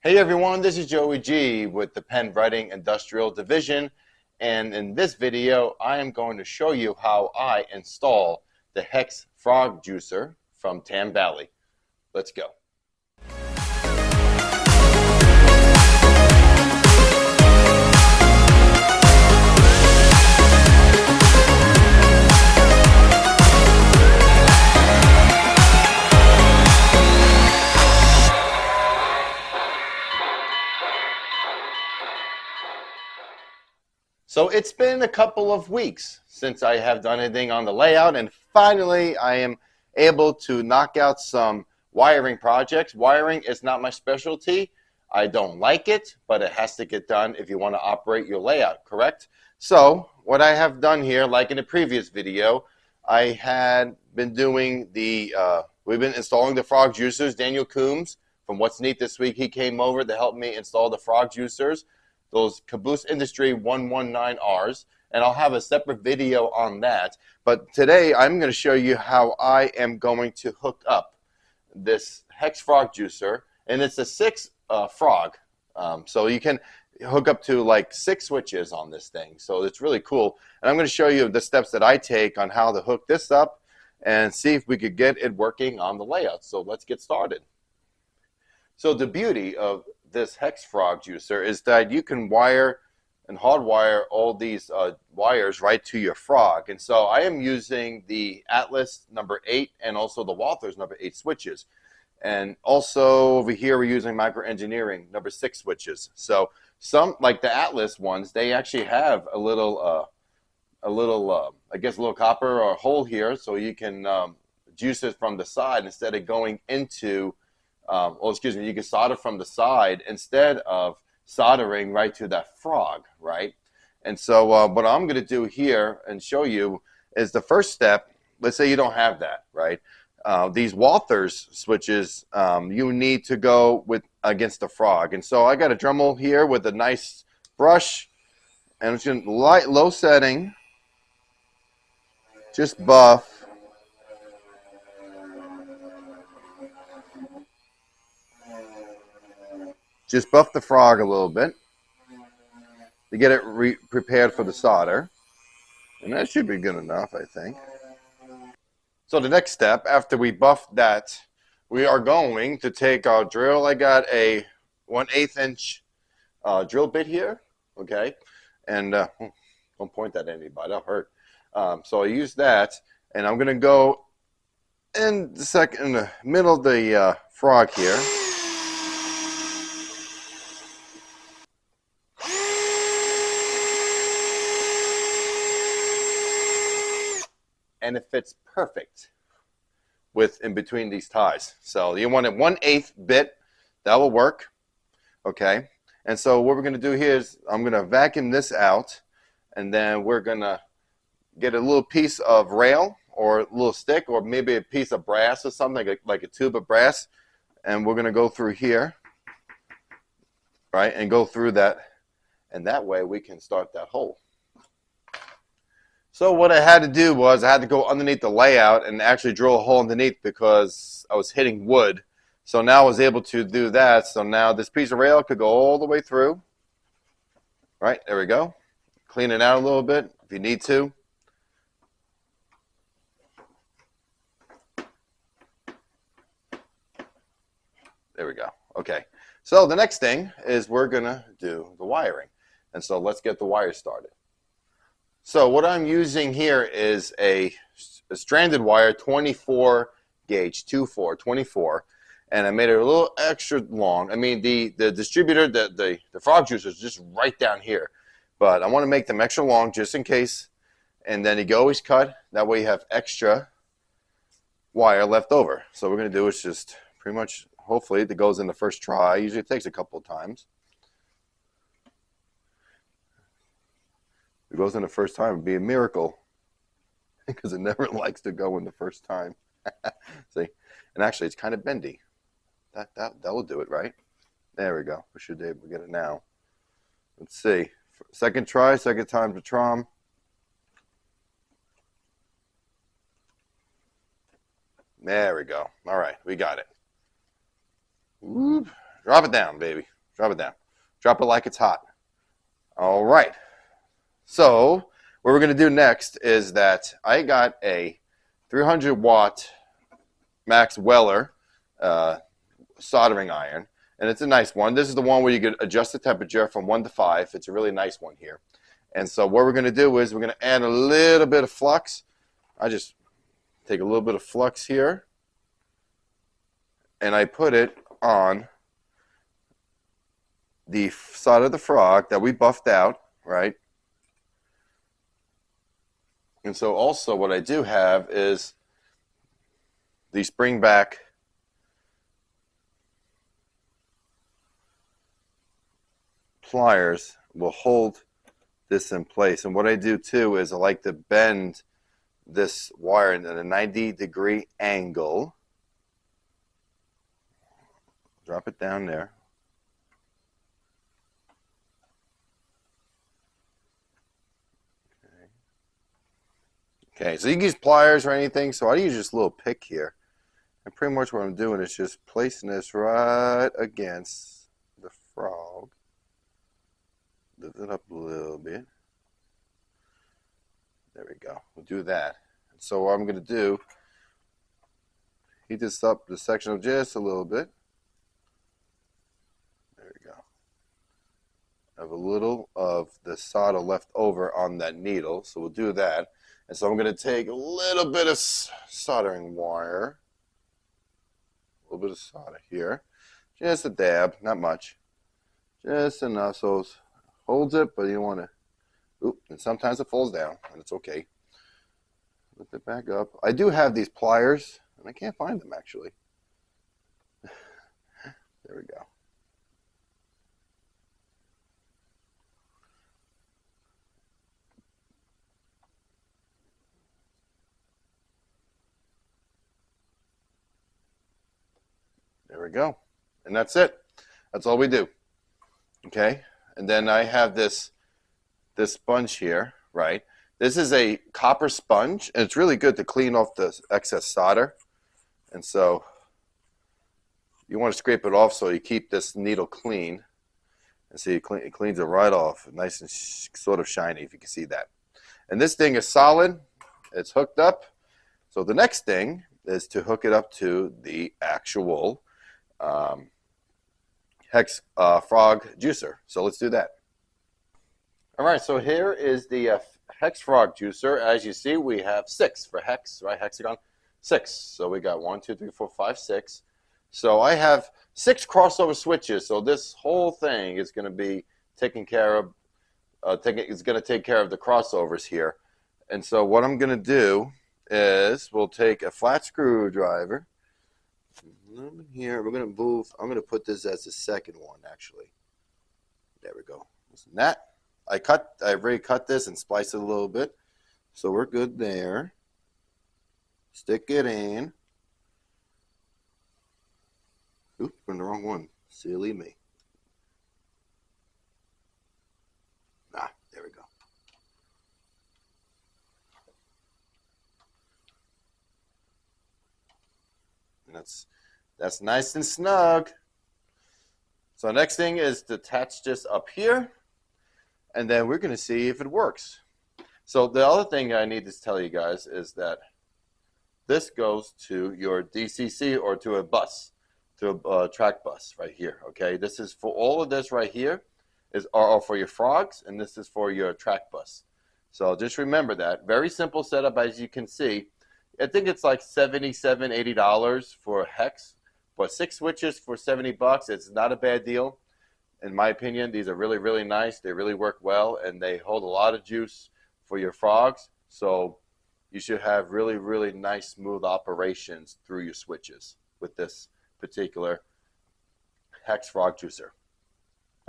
Hey everyone, this is Joey G with the Pen Writing Industrial Division, and in this video I am going to show you how I install the Hex Frog Juicer from Tam Valley. Let's go. So it's been a couple of weeks since I have done anything on the layout, and finally I am able to knock out some wiring projects. Wiring is not my specialty. I don't like it, but it has to get done if you want to operate your layout, correct? So what I have done here, like in the previous video, I had been doing we've been installing the frog juicers. Daniel Coombs from What's Neat this week, he came over to help me install the frog juicers, those Caboose Industry 119Rs, and I'll have a separate video on that. But today I'm going to show you how I am going to hook up this Hex Frog Juicer, and it's a 6 frog. So you can hook up to like 6 switches on this thing. So it's really cool. And I'm going to show you the steps that I take on how to hook this up and see if we could get it working on the layout. So let's get started. So the beauty of this Hex Frog Juicer is that you can wire and hardwire all these wires right to your frog. And so I am using the Atlas number 8 and also the Walthers number 8 switches. And also over here we're using Micro Engineering number 6 switches. So some, like the Atlas ones, they actually have a little I guess a little copper or hole here, so you can juice it from the side instead of going into you can solder from the side instead of soldering right to that frog, right? And so what I'm going to do here and show you is the first step. Let's say you don't have that, right? These Walthers switches, you need to go with against the frog. And so I got a Dremel here with a nice brush, and it's in low setting, just buff. Just buff the frog a little bit to get it prepared for the solder. And that should be good enough, I think. So the next step, after we buff that, we are going to take our drill. I got a 1/8 inch drill bit here, okay? And don't point that at anybody, that'll hurt. So I use that, and I'm going to go in the middle of the frog here. And it fits perfect in between these ties. So you want a 1/8 bit, that will work, okay? And so what we're going to do here is I'm going to vacuum this out, and then we're going to get a little piece of rail or a little stick or maybe a piece of brass or something like a tube of brass, and we're going to go through here, right, and go through that, and that way we can start that hole. So what I had to do was I had to go underneath the layout and actually drill a hole underneath because I was hitting wood. So now I was able to do that. So now this piece of rail could go all the way through. Right, there we go. Clean it out a little bit if you need to. There we go. Okay. So the next thing is we're going to do the wiring. And so let's get the wires started. So what I'm using here is a stranded wire, 24 gauge, 24, and I made it a little extra long. I mean, the distributor, the frog juicer is just right down here, but I want to make them extra long just in case, and then you can always cut. That way you have extra wire left over. So what we're going to do is just pretty much, hopefully it goes in the first try. Usually it takes a couple of times. If it goes in the first time, it'd be a miracle because it never likes to go in the first time. See, and actually it's kind of bendy. That will do it, right? There we go. We should be able to get it now. Let's see. Second try, second time to charm. There we go. All right, we got it. Whoop. Drop it down, baby. Drop it down. Drop it like it's hot. All right. So what we're going to do next is that I got a 300 watt Max Weller soldering iron, and it's a nice one. This is the one where you can adjust the temperature from 1 to 5. It's a really nice one here. And so what we're going to do is we're going to add a little bit of flux. I just take a little bit of flux here, and I put it on the side of the frog that we buffed out, right? And so also what I do have is the spring back pliers will hold this in place. And what I do too is I like to bend this wire at a 90-degree angle. Drop it down there. Okay, so you can use pliers or anything, so I use just a little pick here. And pretty much what I'm doing is just placing this right against the frog. Lift it up a little bit. There we go. We'll do that. And so what I'm going to do, heat this up the section of just a little bit. There we go. I have a little of the solder left over on that needle, so we'll do that. And so I'm going to take a little bit of soldering wire, a little bit of solder here, just a dab, not much, just enough so it holds it, but you don't want to, oop, and sometimes it falls down, and it's okay. Lift it back up. I do have these pliers, and I can't find them actually. There we go. There we go. And that's it. That's all we do. Okay? And then I have this sponge here, right? This is a copper sponge, and it's really good to clean off the excess solder. And so you want to scrape it off so you keep this needle clean. And see, it cleans it right off. Nice and sort of shiny, if you can see that. And this thing is solid. It's hooked up. So the next thing is to hook it up to the actual hex frog juicer. So let's do that. All right, so here is the hex frog juicer. As you see, we have 6 for hex, right? Hexagon, 6. So we got 1, 2, 3, 4, 5, 6. So I have 6 crossover switches. So this whole thing is going to be taken care of. It's going to take care of the crossovers here. And so what I'm going to do is we'll take a flat screwdriver. Here we're going to move. I'm going to put this as the second one actually. There we go. Listen to that. I already cut this and spliced it a little bit, so we're good there. Stick it in. Oop, we're in the wrong one. Silly me. Ah, there we go. And that's nice and snug. So next thing is to attach this up here, and then we're going to see if it works. So the other thing I need to tell you guys is that this goes to your DCC or to a bus, to a track bus right here. Okay, this is for all of this right here are for your frogs, and this is for your track bus. So just remember that. Very simple setup, as you can see. I think it's like $77, $80 for hex. But 6 switches for $70, it's not a bad deal. In my opinion, these are really, really nice. They really work well, and they hold a lot of juice for your frogs. So you should have really, really nice, smooth operations through your switches with this particular hex frog juicer.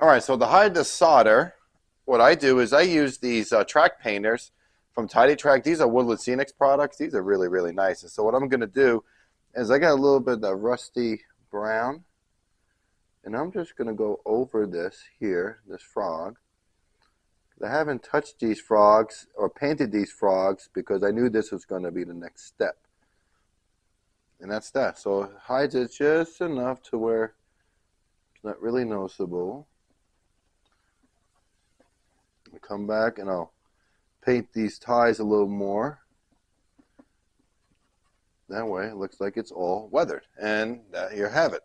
All right, so to hide the solder, what I do is I use these track painters from Tidy Track. These are Woodland Scenics products. These are really, really nice. And so what I'm going to do is I got a little bit of rusty brown, and I'm just going to go over this here, this frog. I haven't touched these frogs or painted these frogs because I knew this was going to be the next step. And that's that. So it hides it just enough to where it's not really noticeable. I'll come back and I'll paint these ties a little more. That way it looks like it's all weathered. And here you have it.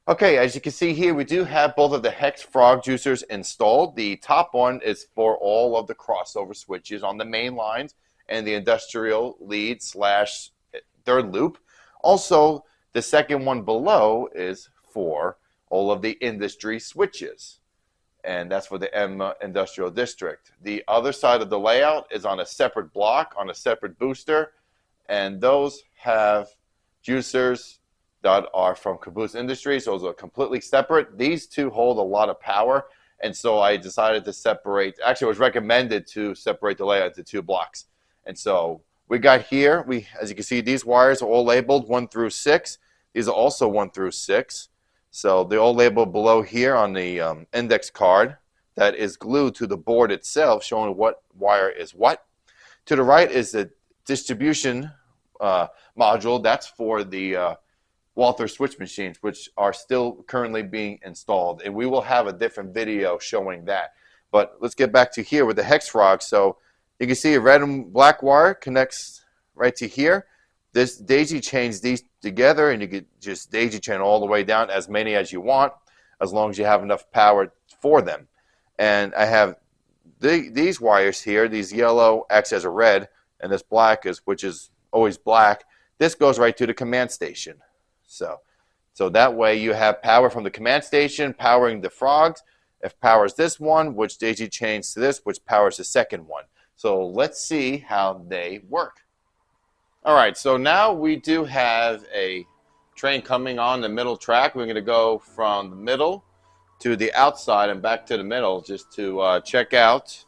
Okay, as you can see here, we do have both of the hex frog juicers installed. The top one is for all of the crossover switches on the main lines and the industrial lead slash third loop. Also, the second one below is for all of the industry switches, and that's for the M industrial district. The other side of the layout is on a separate block, on a separate booster, and those have juicers that are from Caboose Industries. Those are completely separate. These two hold a lot of power, and so I decided to separate. Actually, it was recommended to separate the layout into two blocks. And so we got here, as you can see, these wires are all labeled 1 through 6. These are also 1 through 6. So they're all labeled below here on the index card that is glued to the board itself, showing what wire is what. To the right is the distribution module. That's for the Walther switch machines, which are still currently being installed. And we will have a different video showing that. But let's get back to here with the hex frog. So you can see a red and black wire connects right to here. This daisy chains these together, and you could just daisy chain all the way down, as many as you want, as long as you have enough power for them. And I have these wires here. These yellow acts as a red, and this black which is always black. This goes right to the command station. So that way you have power from the command station powering the frogs. If powers this one, which daisy chains to this, which powers the second one. So let's see how they work. All right, so now we do have a train coming on the middle track. We're going to go from the middle to the outside and back to the middle just to check out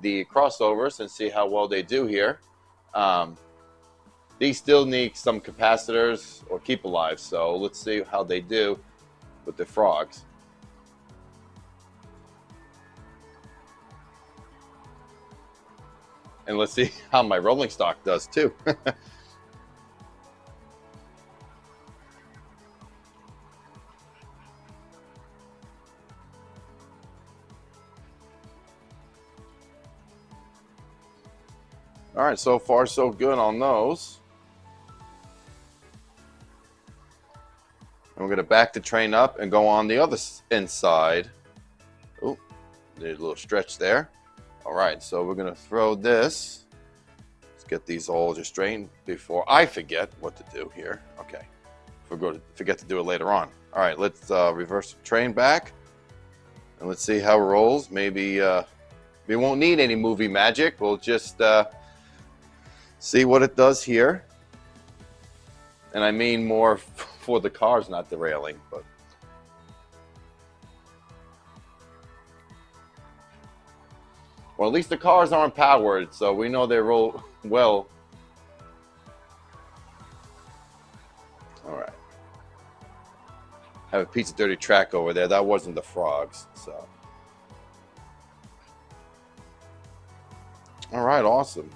the crossovers and see how well they do here. These still need some capacitors or keep alive, so let's see how they do with the frogs. And let's see how my rolling stock does too. All right, so far so good on those. And we're going to back the train up and go on the other inside. Oh, there's a little stretch there. All right, so we're going to throw this. Let's get these all just straightened before I forget what to do here. Okay, forget to do it later on. All right, let's reverse the train back. And let's see how it rolls. Maybe we won't need any movie magic. We'll just see what it does here. And I mean more for the cars, not the railing. But well, at least the cars aren't powered, so we know they roll well. All right. Have a piece of dirty track over there. That wasn't the frogs, so. All right, awesome.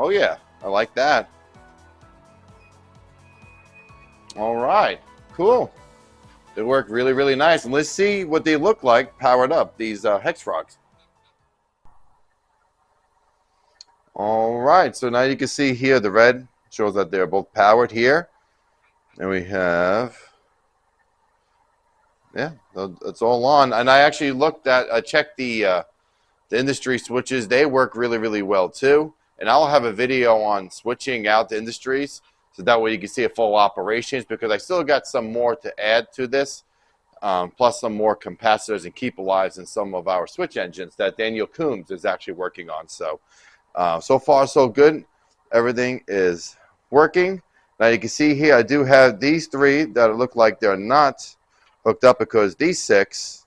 Oh yeah, I like that. All right, cool. They work really, really nice. And let's see what they look like powered up, these hex frogs. All right, so now you can see here the red shows that they're both powered here. And we have, yeah, it's all on. And I actually checked the industry switches. They work really, really well too. And I'll have a video on switching out the industries, so that way you can see a full operations, because I still got some more to add to this, plus some more capacitors and keep alives in some of our switch engines that Daniel Coombs is actually working on. So, so far so good. Everything is working. Now you can see here I do have these three that look like they're not hooked up, because these 6,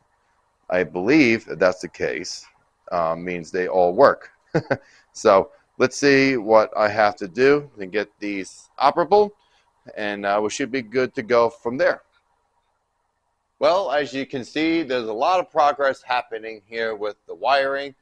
I believe if that's the case, means they all work. So let's see what I have to do to get these operable. and we should be good to go from there. Well, as you can see, there's a lot of progress happening here with the wiring.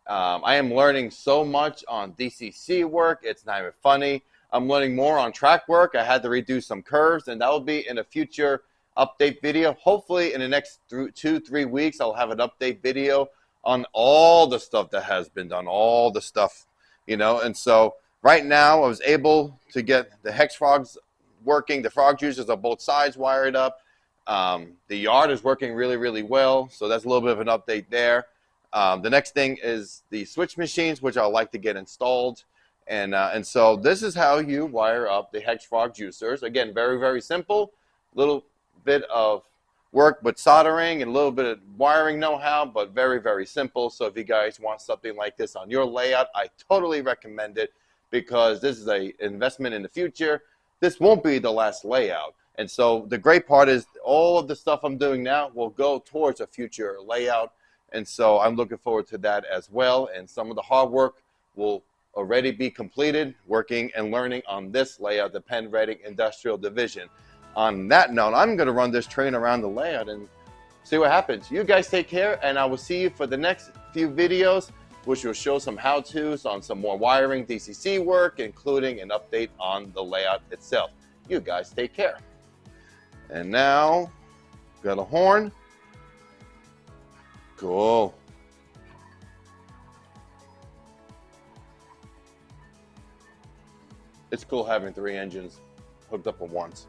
I am learning so much on DCC work. It's not even funny. I'm learning more on track work. I had to redo some curves, and that will be in a future update video. Hopefully, in the next 2-3 weeks, I'll have an update video on all the stuff that has been done, all the stuff, And so right now, I was able to get the hex frogs working. The frog juicers on both sides wired up. The yard is working really, really well, so that's a little bit of an update there. The next thing is the switch machines, which I'd like to get installed. And so this is how you wire up the hex frog juicers. Again, very, very simple. Little bit of work with soldering and a little bit of wiring know-how, but very, very simple. So if you guys want something like this on your layout, I totally recommend it because this is an investment in the future. This won't be the last layout. And so the great part is all of the stuff I'm doing now will go towards a future layout. And so I'm looking forward to that as well. And some of the hard work will already be completed, working and learning on this layout, the Penn Reading Industrial Division. On that note, I'm going to run this train around the layout and see what happens. You guys take care, and I will see you for the next few videos, which will show some how-tos on some more wiring DCC work, including an update on the layout itself. You guys take care. And now, got a horn. Cool. It's cool having 3 engines hooked up at once.